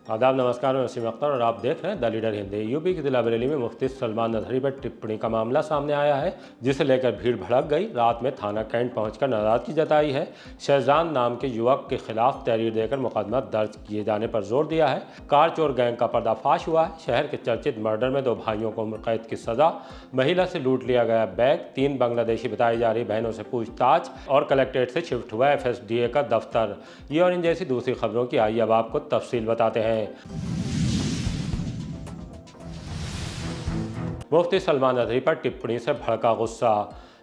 आदाब, नमस्कार। मैं वसीम अख्तर और आप देख रहे हैं द लीडर हिंदी। यूपी के जिला बरेली में मुफ्ती सलमान नदवी पर टिप्पणी का मामला सामने आया है, जिसे लेकर भीड़ भड़क गई। रात में थाना कैंट पहुंचकर नाराजगी जताई है। शहजान नाम के युवक के खिलाफ तहरीर देकर मुकदमा दर्ज किए जाने पर जोर दिया है। कार चोर गैंग का पर्दाफाश हुआ है। शहर के चर्चित मर्डर में 2 भाइयों को उम्र कैद की सजा, महिला से लूट लिया गया बैग, 3 बांग्लादेशी बताई जा रही बहनों से पूछताछ और कलेक्ट्रेट से शिफ्ट हुआ FSDA का दफ्तर। ये और इन जैसी दूसरी खबरों की आइए अब आपको तफसील बताते हैं। मुफ्ती सलमान नदवी पर टिप्पणी से भड़का गुस्सा।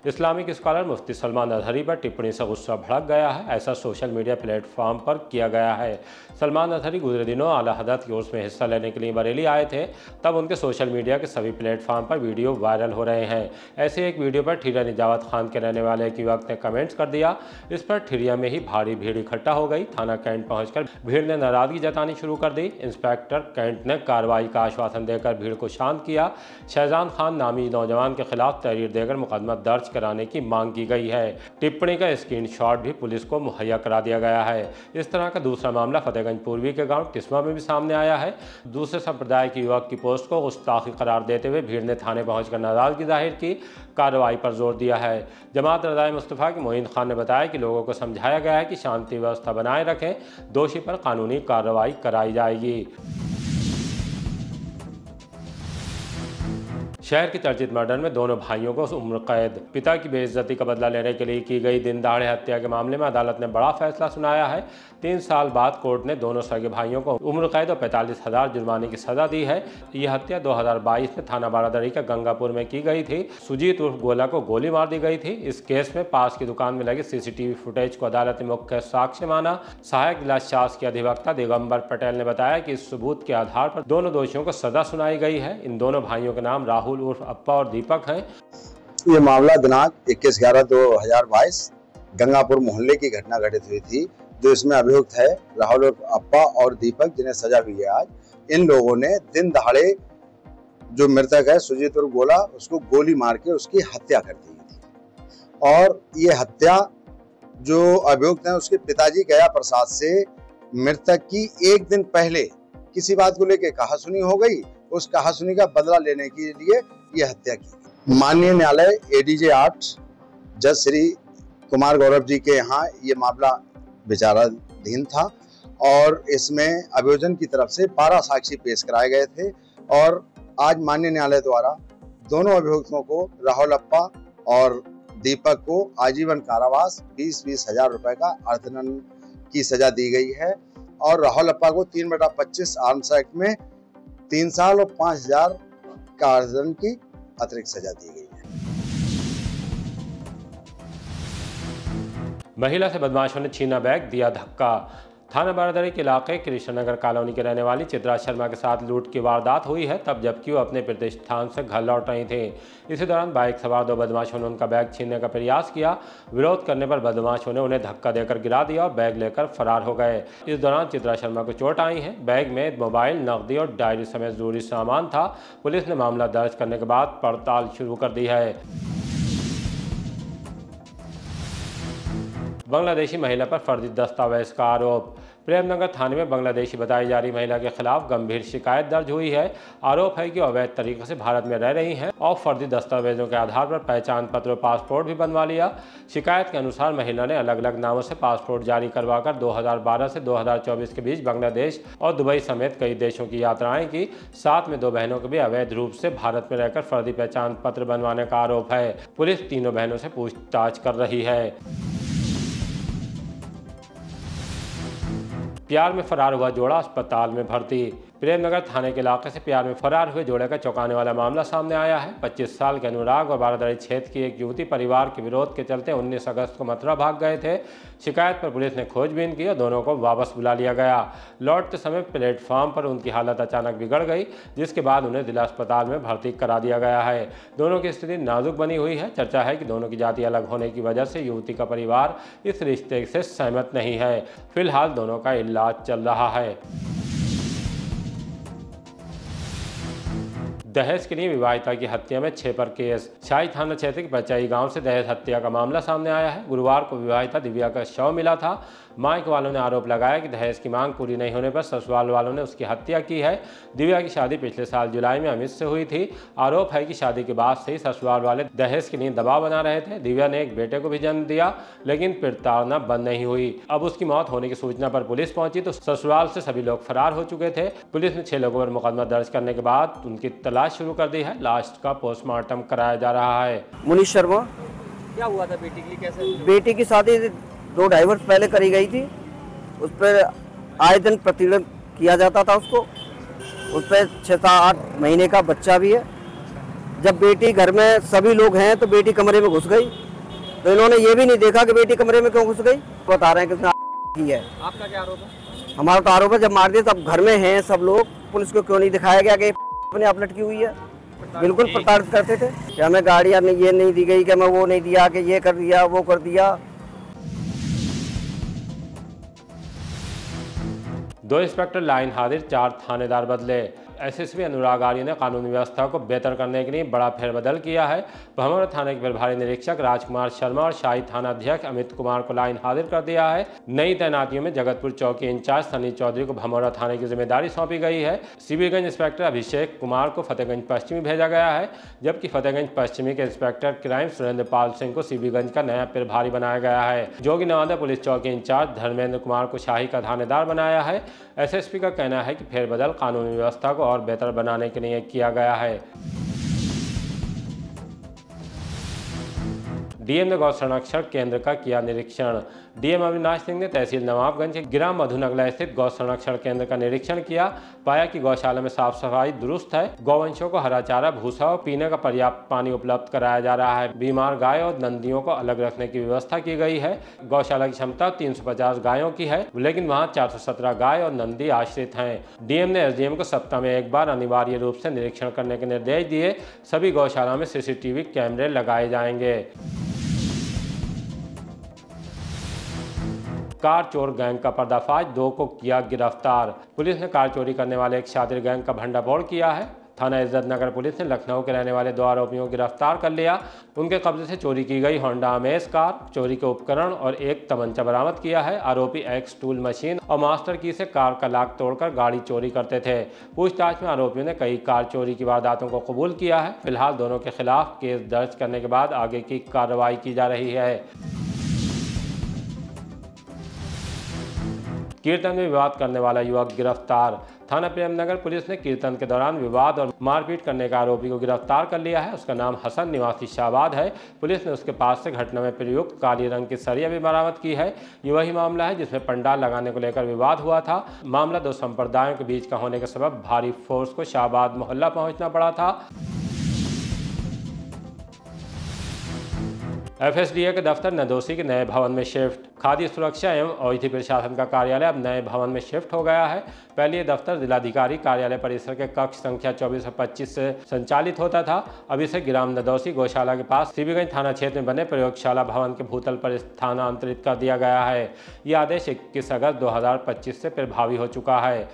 इस्लामिक स्कॉलर मुफ्ती सलमान नदवी पर टिप्पणी से गुस्सा भड़क गया है। ऐसा सोशल मीडिया प्लेटफॉर्म पर किया गया है। सलमान नदवी गुजरे दिनों आला हज़रत की उर्स में हिस्सा लेने के लिए बरेली आए थे। तब उनके सोशल मीडिया के सभी प्लेटफॉर्म पर वीडियो वायरल हो रहे हैं। ऐसे एक वीडियो पर ठिरिया निजावत खान के रहने वाले एक युवक ने कमेंट्स कर दिया। इस पर ठिरिया में ही भारी भीड़ इकट्ठा हो गई। थाना कैंट पहुंचकर भीड़ ने नाराजगी जतानी शुरू कर दी। इंस्पेक्टर कैंट ने कार्रवाई का आश्वासन देकर भीड़ को शांत किया। शहजान खान नामी नौजवान के खिलाफ तहरीर देकर मुकदमा दर्ज कराने की मांग की गई है। टिप्पणी का स्क्रीनशॉट भी पुलिस को मुहैया करा दिया गया है। इस तरह का दूसरा मामला फतेहगंज पूर्वी के गांव टिस्मा में भी सामने आया है। दूसरे संप्रदाय के युवक की पोस्ट को गुस्ताखी करार देते हुए भीड़ ने थाने पहुंचकर नाराजगी जाहिर की, कार्रवाई पर जोर दिया है। जमात रज़ाए मुस्तफ़ा के मोइन खान ने बताया कि लोगों को समझाया गया है कि शांति व्यवस्था बनाए रखें, दोषी पर कानूनी कार्रवाई कराई जाएगी। शहर के चर्चित मर्डर में दोनों भाइयों को उम्र कैद। पिता की बेइज्जती का बदला लेने के लिए की गई दिन दहाड़े हत्या के मामले में अदालत ने बड़ा फैसला सुनाया है। 3 साल बाद कोर्ट ने दोनों सगे भाइयों को उम्र कैद और 45,000 जुर्माने की सजा दी है। यह हत्या 2022 में थाना बारादरी के गंगापुर में की गई थी। सुजीत उर्फ गोला को गोली मार दी गई थी। इस केस में पास की दुकान में लगे CCTV फुटेज को अदालत ने मुख्य साक्ष्य माना। सहायक जिला शासकीय अधिवक्ता दिगंबर पटेल ने बताया कि इस सबूत के आधार पर दोनों दोषियों को सजा सुनाई गई है। इन दोनों भाइयों के नाम राहुल उर्फ अप्पा और दीपक हैं। ये मामला दिनांक 21/11/2022 गंगापुर मोहल्ले की घटना घटित हुई थी, जो इसमें अभियुक्त है राहुल उर्फ अप्पा और दीपक, जिन्हें सजा हुई है आज। इन लोगों ने दिन दहाड़े जो मृतक है सुजीत उर्फ गोला, उसको गोली मार के उसकी हत्या कर दी थी। और ये हत्या जो अभियुक्त है उसके पिताजी गया प्रसाद से मृतक की 1 दिन पहले किसी बात को लेकर कहासुनी हो गई। उस कहासुनी का बदला लेने के लिए यह हत्या की। माननीय न्यायालय ADJ 8 जज श्री कुमार गौरव जी के यहाँ ये मामला विचाराधीन था और इसमें अभियोजन की तरफ से 12 साक्षी पेश कराए गए थे। और आज माननीय न्यायालय द्वारा दोनों अभियुक्तों को, राहुल अप्पा और दीपक को आजीवन कारावास 20-20 हजार रुपए का अर्थदंड की सजा दी गई है। और राहुल अप्पा को 3/25 आर्म्स एक्ट में 3 साल और 5,000 का अर्थदंड की अतिरिक्त सजा दी गई है। महिला से बदमाशों ने छीना बैग, दिया धक्का। थाना बारादरी के इलाके कृष्णनगर कॉलोनी के रहने वाली चित्रा शर्मा के साथ लूट की वारदात हुई है, तब जबकि वो अपने प्रतिष्ठान से घर लौट रही थी। इसी दौरान बाइक सवार 2 बदमाशों ने उनका बैग छीनने का प्रयास किया। विरोध करने पर बदमाशों ने उन्हें धक्का देकर गिरा दिया और बैग लेकर फरार हो गए। इस दौरान चित्रा शर्मा को चोट आई है। बैग में मोबाइल, नकदी और डायरी समेत जरूरी सामान था। पुलिस ने मामला दर्ज करने के बाद पड़ताल शुरू कर दी है। बांग्लादेशी महिला पर फर्जी दस्तावेज का आरोप। प्रेमनगर थाने में बांग्लादेशी बताई जा रही महिला के खिलाफ गंभीर शिकायत दर्ज हुई है। आरोप है कि अवैध तरीके से भारत में रह रही हैं और फर्जी दस्तावेजों के आधार पर पहचान पत्र और पासपोर्ट भी बनवा लिया। शिकायत के अनुसार महिला ने अलग अलग नामों से पासपोर्ट जारी करवाकर 2012 से 2024 के बीच बांग्लादेश और दुबई समेत कई देशों की यात्राएं की। साथ में 2 बहनों को भी अवैध रूप से भारत में रहकर फर्जी पहचान पत्र बनवाने का आरोप है। पुलिस तीनों बहनों से पूछताछ कर रही है। प्यार में फरार हुआ जोड़ा अस्पताल में भर्ती। प्रेमनगर थाने के इलाके से प्यार में फरार हुए जोड़े का चौंकाने वाला मामला सामने आया है। 25 साल के अनुराग और बारादरी क्षेत्र की एक युवती परिवार के विरोध के चलते 19 अगस्त को मथुरा भाग गए थे। शिकायत पर पुलिस ने खोजबीन की और दोनों को वापस बुला लिया गया। लौटते समय प्लेटफॉर्म पर उनकी हालत अचानक बिगड़ गई, जिसके बाद उन्हें जिला अस्पताल में भर्ती करा दिया गया है। दोनों की स्थिति नाजुक बनी हुई है। चर्चा है कि दोनों की जाति अलग होने की वजह से युवती का परिवार इस रिश्ते से सहमत नहीं है। फिलहाल दोनों का इलाज चल रहा है। दहेज के लिए विवाहिता की हत्या में 6 पर केस। शाही थाना क्षेत्र के पचाई गांव से दहेज हत्या का मामला सामने आया है। गुरुवार को विवाहिता दिव्या का शव मिला था। मायके वालों ने आरोप लगाया कि दहेज की मांग पूरी नहीं होने पर ससुराल वालों ने उसकी हत्या की है। दिव्या की शादी पिछले साल जुलाई में अमित से हुई थी। आरोप है कि शादी के बाद से ही ससुराल वाले दहेज के लिए दबाव बना रहे थे। दिव्या ने एक बेटे को भी जन्म दिया, लेकिन प्रताड़ना बंद नहीं हुई। अब उसकी मौत होने की सूचना पर पुलिस पहुंची तो ससुराल से सभी लोग फरार हो चुके थे। पुलिस ने 6 लोगों पर मुकदमा दर्ज करने के बाद उनकी तलाश शुरू कर दी है। लाश का पोस्टमार्टम कराया जा रहा है। मुनीष शर्मा। क्या हुआ था बेटी के लिए, कैसे? बेटी की शादी 2-2.5 वर्ष पहले करी गई थी। उस पर आए दिन प्रतिदिन किया जाता था उसको। उस पर 6-8 महीने का बच्चा भी है। जब बेटी घर में सभी लोग हैं तो बेटी कमरे में घुस गई, तो इन्होंने ये भी नहीं देखा कि बेटी कमरे में क्यों घुस गई। बता रहे हैं किसने की है। आपका क्या आरोप है? हमारा तो आरोप है जब मार दिया तब घर में हैं सब लोग, पुलिस को क्यों नहीं दिखाया गया कि अपने आप लटकी हुई है। बिल्कुल प्रताड़ित करते थे कि हमें गाड़ियाँ ये नहीं दी गई, कि हमें वो नहीं दिया, कि ये कर दिया वो कर दिया। 2 इंस्पेक्टर लाइन हाजिर, 4 थानेदार बदले। एसएसपी अनुराग आर्य ने कानूनी व्यवस्था को बेहतर करने के लिए बड़ा फेरबदल किया है। भमोरा थाने के प्रभारी निरीक्षक राजकुमार शर्मा और शाही थाना अध्यक्ष अमित कुमार को लाइन हाजिर कर दिया है। नई तैनातियों में जगतपुर चौकी इंचार्ज सनी चौधरी को भमोरा थाने की जिम्मेदारी सौंपी गई है। सीबीगंज इंस्पेक्टर अभिषेक कुमार को फतेहगंज पश्चिमी भेजा गया है, जबकि फतेहगंज पश्चिमी के इंस्पेक्टर क्राइम सुरेंद्र पाल सिंह को सीबीगंज का नया प्रभारी बनाया गया है। जोगी नवादा पुलिस चौकी इंचार्ज धर्मेंद्र कुमार को शाही का थानेदार बनाया है। एसएसपी का कहना है कि फेरबदल कानूनी व्यवस्था को और बेहतर बनाने के लिए किया गया है। डीएम ने गौ संरक्षण केंद्र का किया निरीक्षण। डीएम अविनाश सिंह ने तहसील नवाबगंज के ग्राम मधुनगला स्थित गौ संरक्षण केंद्र का निरीक्षण किया। पाया कि गौशाला में साफ सफाई दुरुस्त है। गौवंशों को हरा चारा, भूसा और पीने का पर्याप्त पानी उपलब्ध कराया जा रहा है। बीमार गाय और नंदियों को अलग रखने की व्यवस्था की गई है। गौशाला की क्षमता 350 गायों की है, लेकिन वहां 417 गाय और नंदी आश्रित हैं। डीएम ने एसडीएम को सप्ताह में एक बार अनिवार्य रूप से निरीक्षण करने के निर्देश दिए। सभी गौशाला में सीसीटीवी कैमरे लगाए जाएंगे। कार चोर गैंग का पर्दाफाश, 2 को किया गिरफ्तार। पुलिस ने कार चोरी करने वाले एक शातिर गैंग का भंडाफोड़ किया है। थाना इज्जत नगर पुलिस ने लखनऊ के रहने वाले 2 आरोपियों को गिरफ्तार कर लिया। उनके कब्जे से चोरी की गई होंडा अमेज कार, चोरी के उपकरण और एक तमंचा बरामद किया है। आरोपी एक्स टूल मशीन और मास्टर की से कार का लॉक तोड़कर गाड़ी चोरी करते थे। पूछताछ में आरोपियों ने कई कार चोरी की वारदातों को कबूल किया है। फिलहाल दोनों के खिलाफ केस दर्ज करने के बाद आगे की कार्रवाई की जा रही है। कीर्तन में विवाद करने वाला युवक गिरफ्तार। थाना प्रेमनगर पुलिस ने कीर्तन के दौरान विवाद और मारपीट करने का आरोपी को गिरफ्तार कर लिया है। उसका नाम हसन निवासी शाहबाद है। पुलिस ने उसके पास से घटना में प्रयुक्त काली रंग की सरिया भी बरामद की है। ये वही मामला है जिसमें पंडाल लगाने को लेकर विवाद हुआ था। मामला 2 संप्रदायों के बीच का होने के सबब भारी फोर्स को शाहबाद मोहल्ला पहुंचना पड़ा था। एफएसडीए के दफ्तर नदोसी के नए भवन में शिफ्ट। खाद्य सुरक्षा एवं औषधि प्रशासन का कार्यालय अब नए भवन में शिफ्ट हो गया है। पहले ये दफ्तर जिलाधिकारी कार्यालय परिसर के कक्ष संख्या 24 और 25 से संचालित होता था। अब इसे ग्राम नदौसी गौशाला के पास सीबीगंज थाना क्षेत्र में बने प्रयोगशाला भवन के भूतल पर स्थानांतरित कर दिया गया है। ये आदेश 21 अगस्त 2025 से प्रभावी हो चुका है।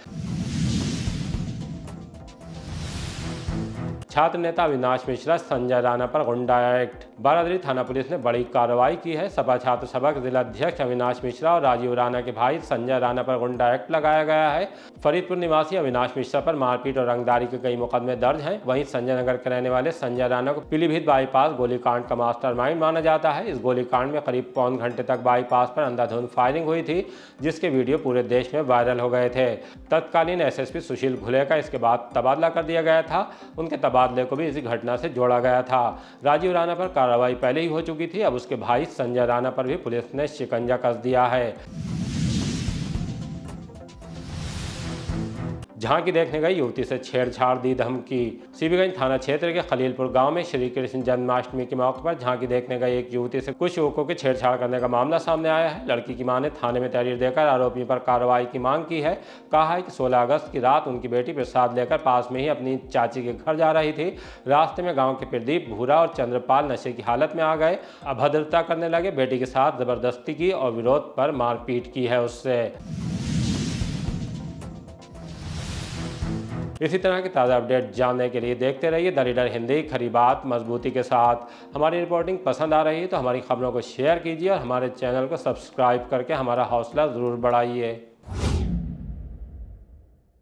छात्र नेता अविनाश मिश्रा, संजय राणा पर गुंडा एक्ट। बारादरी थाना पुलिस ने बड़ी कार्रवाई की है। सपा छात्र सभा के जिलाध्यक्ष अविनाश मिश्रा और राजीव राणा के भाई संजय राणा पर गुंडा एक्ट लगाया गया है। फरीदपुर निवासी अविनाश मिश्रा पर मारपीट और रंगदारी के कई मुकदमे दर्ज हैं। वहीं संजय नगर के रहने वाले संजय राणा को पीलीभीत बाईपास गोलीकांड का मास्टरमाइंड माना जाता है। इस गोलीकांड में करीब पौन घंटे तक बाईपास पर अंधाधुंध फायरिंग हुई थी, जिसके वीडियो पूरे देश में वायरल हो गए थे। तत्कालीन एसएसपी सुशील घुले का इसके बाद तबादला कर दिया गया था। उनके तबादले को भी इसी घटना से जोड़ा गया था। राजीव राणा पर कार्रवाई पहले ही हो चुकी थी। अब उसके भाई संजय राणा पर भी पुलिस ने शिकंजा कस दिया है। झांकी देखने गई युवती से छेड़छाड़ दी धमकी। सीबीगंज थाना क्षेत्र के खलीलपुर गांव में श्री कृष्ण जन्माष्टमी के मौके पर झांकी देखने गई एक युवती से कुछ युवकों के छेड़छाड़ करने का मामला सामने आया है। लड़की की मां ने थाने में तहरीर देकर आरोपियों पर कार्रवाई की मांग की है। कहा है कि 16 अगस्त की रात उनकी बेटी प्रसाद लेकर पास में ही अपनी चाची के घर जा रही थी। रास्ते में गाँव के प्रदीप, भूरा और चंद्रपाल नशे की हालत में आ गए, अभद्रता करने लगे, बेटी के साथ जबरदस्ती की और विरोध पर मारपीट की है उससे। इसी तरह की ताज़ा अपडेट जानने के लिए देखते रहिए द लीडर हिंदी। खरी बात मजबूती के साथ। हमारी रिपोर्टिंग पसंद आ रही है तो हमारी खबरों को शेयर कीजिए और हमारे चैनल को सब्सक्राइब करके हमारा हौसला ज़रूर बढ़ाइए।